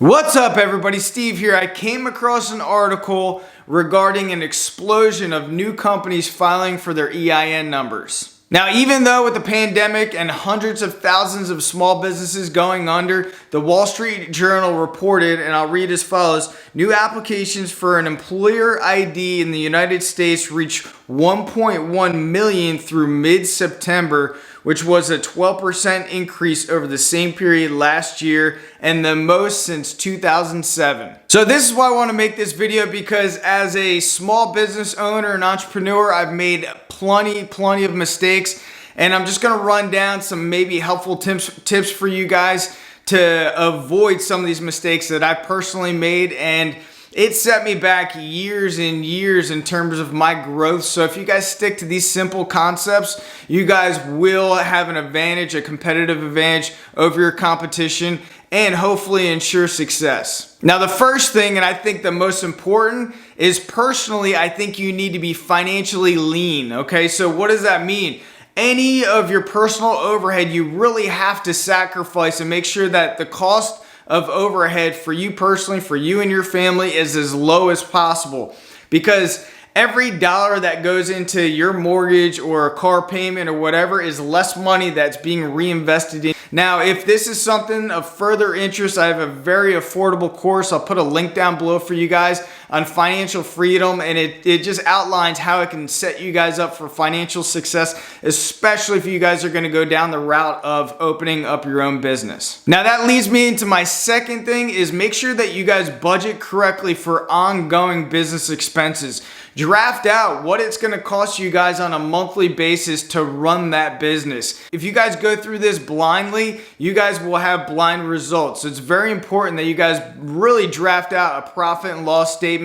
What's up everybody, Steve here. I came across an article regarding an explosion of new companies filing for their EIN numbers. Now, even though with the pandemic and hundreds of thousands of small businesses going under, the Wall Street Journal reported, and I'll read as follows, new applications for an employer ID in the United States reached 1.1 million through mid-September, which was a 12% increase over the same period last year and the most since 2007. So this is why I want to make this video, because as a small business owner and entrepreneur, I've made plenty of mistakes, and I'm just going to run down some maybe helpful tips for you guys to avoid some of these mistakes that I personally made, and it set me back years and years in terms of my growth. So if you guys stick to these simple concepts, you guys will have an advantage, a competitive advantage over your competition, and hopefully ensure success. Now, the first thing, and I think the most important, is personally, I think you need to be financially lean. Okay, so what does that mean? Any of your personal overhead, you really have to sacrifice and make sure that the cost of overhead for you personally, for you and your family, is as low as possible, because every dollar that goes into your mortgage or a car payment or whatever is less money that's being reinvested in. Now, if this is something of further interest, I have a very affordable course. I'll put a link down below for you guys on financial freedom, and it just outlines how it can set you guys up for financial success, especially if you guys are going to go down the route of opening up your own business. Now, that leads me into my second thing, is make sure that you guys budget correctly for ongoing business expenses. Draft out what it's going to cost you guys on a monthly basis to run that business. If you guys go through this blindly, you guys will have blind results. So it's very important that you guys really draft out a profit and loss statement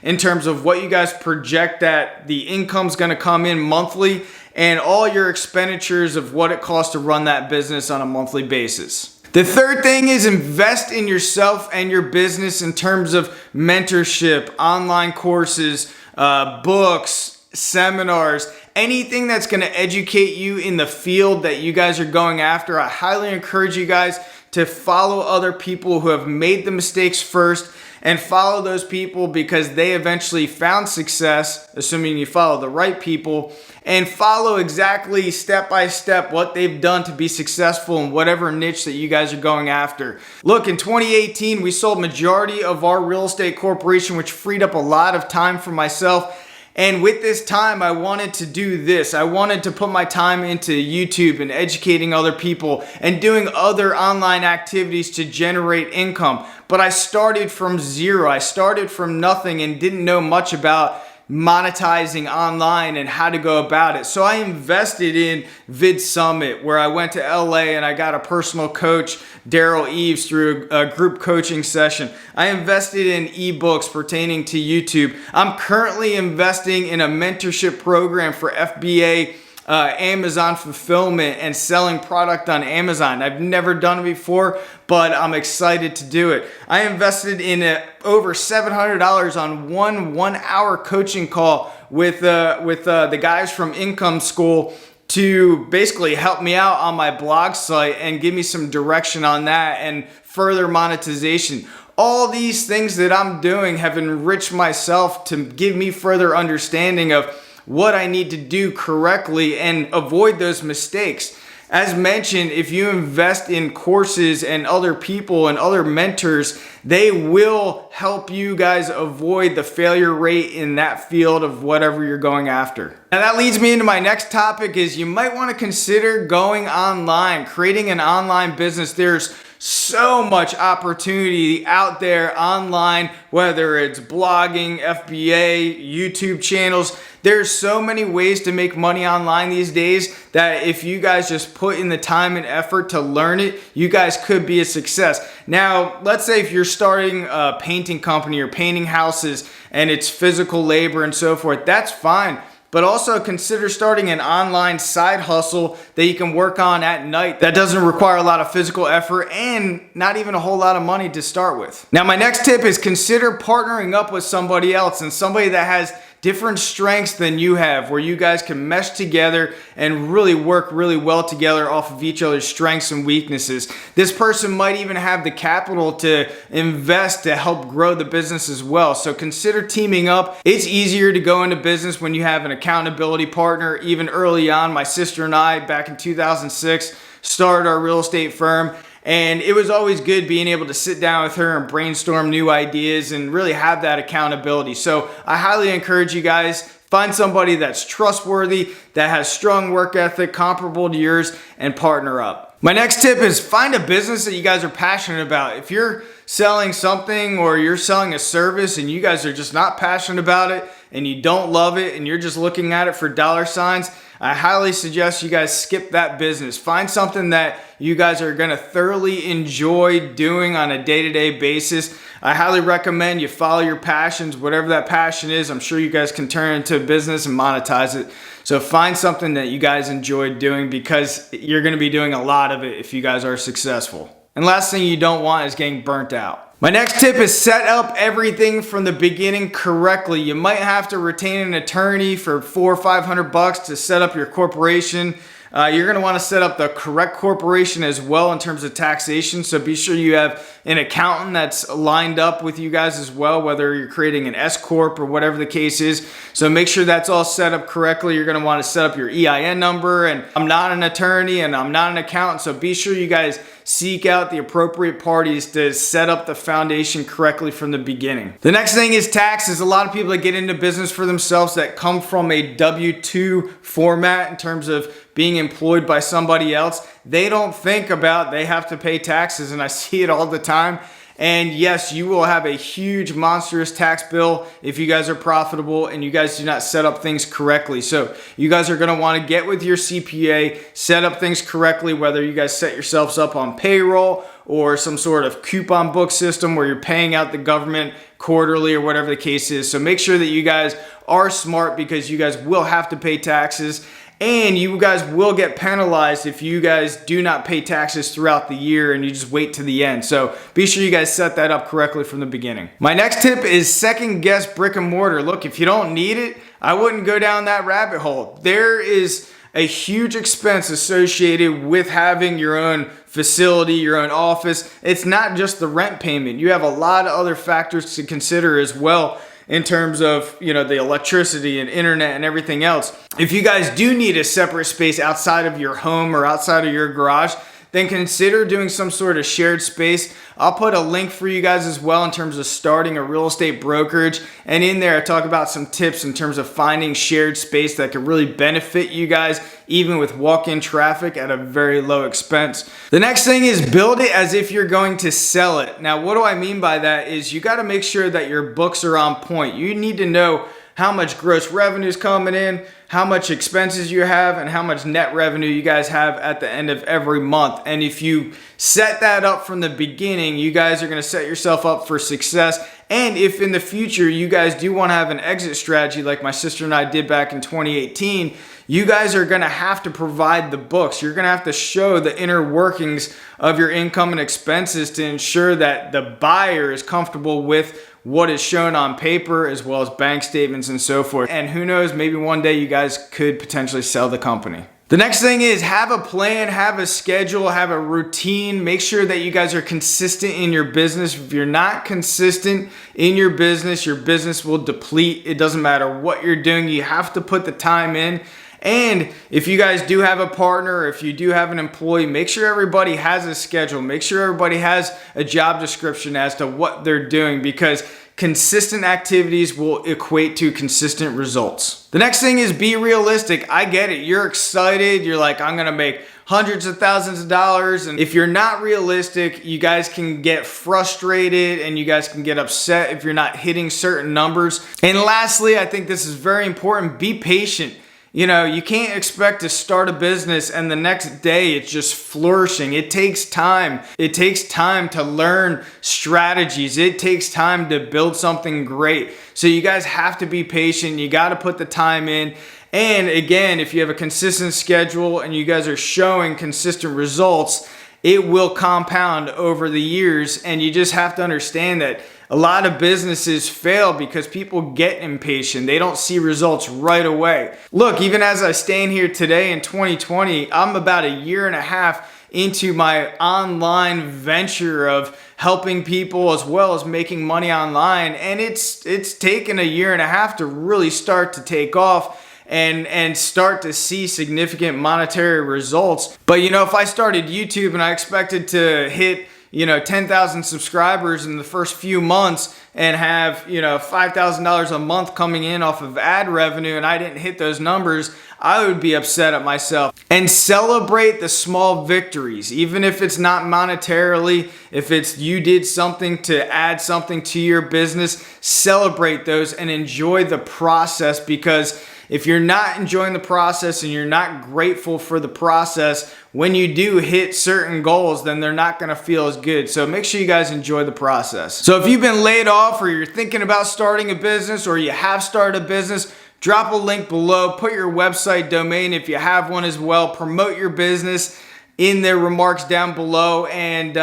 in terms of what you guys project that the income's going to come in monthly, and all your expenditures of what it costs to run that business on a monthly basis. The third thing is invest in yourself and your business in terms of mentorship, online courses, books, seminars, anything that's going to educate you in the field that you guys are going after. I highly encourage you guys to follow other people who have made the mistakes first, and follow those people because they eventually found success, assuming you follow the right people, and follow exactly step by step what they've done to be successful in whatever niche that you guys are going after. Look, in 2018, we sold majority of our real estate corporation, which freed up a lot of time for myself. And with this time, I wanted to do this. I wanted to put my time into YouTube and educating other people and doing other online activities to generate income. But I started from zero. I started from nothing and didn't know much about monetizing online and how to go about it. So I invested in Vid Summit, where I went to LA and I got a personal coach, Daryl Eves, through a group coaching session. I invested in ebooks pertaining to YouTube. I'm currently investing in a mentorship program for FBA Amazon fulfillment and selling product on Amazon. I've never done it before, but I'm excited to do it. I invested in over $700 on one hour coaching call with the guys from Income School to basically help me out on my blog site and give me some direction on that and further monetization. All these things that I'm doing have enriched myself to give me further understanding of what I need to do correctly and avoid those mistakes. As mentioned, if you invest in courses and other people and other mentors, they will help you guys avoid the failure rate in that field of whatever you're going after. And that leads me into my next topic, is you might want to consider going online, creating an online business. There's so much opportunity out there online, whether it's blogging, FBA, YouTube channels. There's so many ways to make money online these days that if you guys just put in the time and effort to learn it, you guys could be a success. Now, let's say if you're starting a painting company or painting houses and it's physical labor and so forth, that's fine. But also consider starting an online side hustle that you can work on at night that doesn't require a lot of physical effort and not even a whole lot of money to start with. Now, my next tip is consider partnering up with somebody else, and somebody that has different strengths than you have, where you guys can mesh together and really work really well together off of each other's strengths and weaknesses. This person might even have the capital to invest to help grow the business as well. So consider teaming up. It's easier to go into business when you have an accountability partner. Even early on, my sister and I, back in 2006, started our real estate firm. And it was always good being able to sit down with her and brainstorm new ideas and really have that accountability. So I highly encourage you guys, find somebody that's trustworthy, that has strong work ethic, comparable to yours, and partner up. My next tip is find a business that you guys are passionate about. If you're selling something or you're selling a service and you guys are just not passionate about it and you don't love it and you're just looking at it for dollar signs, I highly suggest you guys skip that business. Find something that you guys are gonna thoroughly enjoy doing on a day-to-day basis. I highly recommend you follow your passions, whatever that passion is. I'm sure you guys can turn it into a business and monetize it. So find something that you guys enjoy doing, because you're gonna be doing a lot of it if you guys are successful. And last thing you don't want is getting burnt out. My next tip is set up everything from the beginning correctly. You might have to retain an attorney for $400 or $500 to set up your corporation. You're going to want to set up the correct corporation as well in terms of taxation. So be sure you have an accountant that's lined up with you guys as well, whether you're creating an S Corp or whatever the case is. So make sure that's all set up correctly. You're going to want to set up your EIN number. And I'm not an attorney and I'm not an accountant. So be sure you guys seek out the appropriate parties to set up the foundation correctly from the beginning. The next thing is taxes. A lot of people that get into business for themselves that come from a W-2 format in terms of being employed by somebody else, they don't think about they have to pay taxes, and I see it all the time. And yes, you will have a huge monstrous tax bill if you guys are profitable and you guys do not set up things correctly. So you guys are going to want to get with your CPA, set up things correctly, whether you guys set yourselves up on payroll or some sort of coupon book system where you're paying out the government quarterly or whatever the case is. So make sure that you guys are smart, because you guys will have to pay taxes. And you guys will get penalized if you guys do not pay taxes throughout the year and you just wait to the end. So be sure you guys set that up correctly from the beginning. My next tip is second guess brick and mortar. Look, if you don't need it, I wouldn't go down that rabbit hole. There is a huge expense associated with having your own facility, your own office. It's not just the rent payment. You have a lot of other factors to consider as well, in terms of, the electricity and internet and everything else. If you guys do need a separate space outside of your home or outside of your garage, then consider doing some sort of shared space. I'll put a link for you guys as well in terms of starting a real estate brokerage. And in there, I talk about some tips in terms of finding shared space that can really benefit you guys, even with walk-in traffic at a very low expense. The next thing is build it as if you're going to sell it. Now, what do I mean by that is you got to make sure that your books are on point. You need to know how much gross revenue is coming in, how much expenses you have, and how much net revenue you guys have at the end of every month. And if you set that up from the beginning, you guys are going to set yourself up for success. And if in the future you guys do want to have an exit strategy like my sister and I did back in 2018, you guys are going to have to provide the books. You're going to have to show the inner workings of your income and expenses to ensure that the buyer is comfortable with what is shown on paper, as well as bank statements and so forth. And who knows, maybe one day you guys could potentially sell the company. The next thing is have a plan, have a schedule, have a routine. Make sure that you guys are consistent in your business. If you're not consistent in your business will deplete. It doesn't matter what you're doing. You have to put the time in. And if you guys do have a partner, or if you do have an employee, make sure everybody has a schedule. Make sure everybody has a job description as to what they're doing, because consistent activities will equate to consistent results. The next thing is be realistic. I get it. You're excited. You're like, I'm going to make hundreds of thousands of dollars. And if you're not realistic, you guys can get frustrated and you guys can get upset if you're not hitting certain numbers. And lastly, I think this is very important. Be patient. You can't expect to start a business and the next day it's just flourishing. It takes time. It takes time to learn strategies. It takes time to build something great. So you guys have to be patient. You got to put the time in. And again, if you have a consistent schedule and you guys are showing consistent results, it will compound over the years. And you just have to understand that a lot of businesses fail because people get impatient. They don't see results right away. Look, even as I stand here today in 2020, I'm about a year and a half into my online venture of helping people as well as making money online. And it's taken a year and a half to really start to take off and start to see significant monetary results. But if I started YouTube and I expected to hit 10,000 subscribers in the first few months and have, $5,000 a month coming in off of ad revenue, and I didn't hit those numbers, I would be upset at myself. And celebrate the small victories, even if it's not monetarily, if it's you did something to add something to your business, celebrate those and enjoy the process, because if you're not enjoying the process and you're not grateful for the process, when you do hit certain goals, then they're not gonna feel as good. So make sure you guys enjoy the process. So if you've been laid off, or you're thinking about starting a business, or you have started a business, drop a link below, put your website domain if you have one as well, promote your business in their remarks down below. And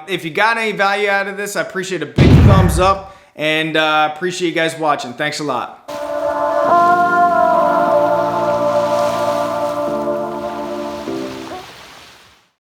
if you got any value out of this, I appreciate a big thumbs up, and appreciate you guys watching. Thanks a lot.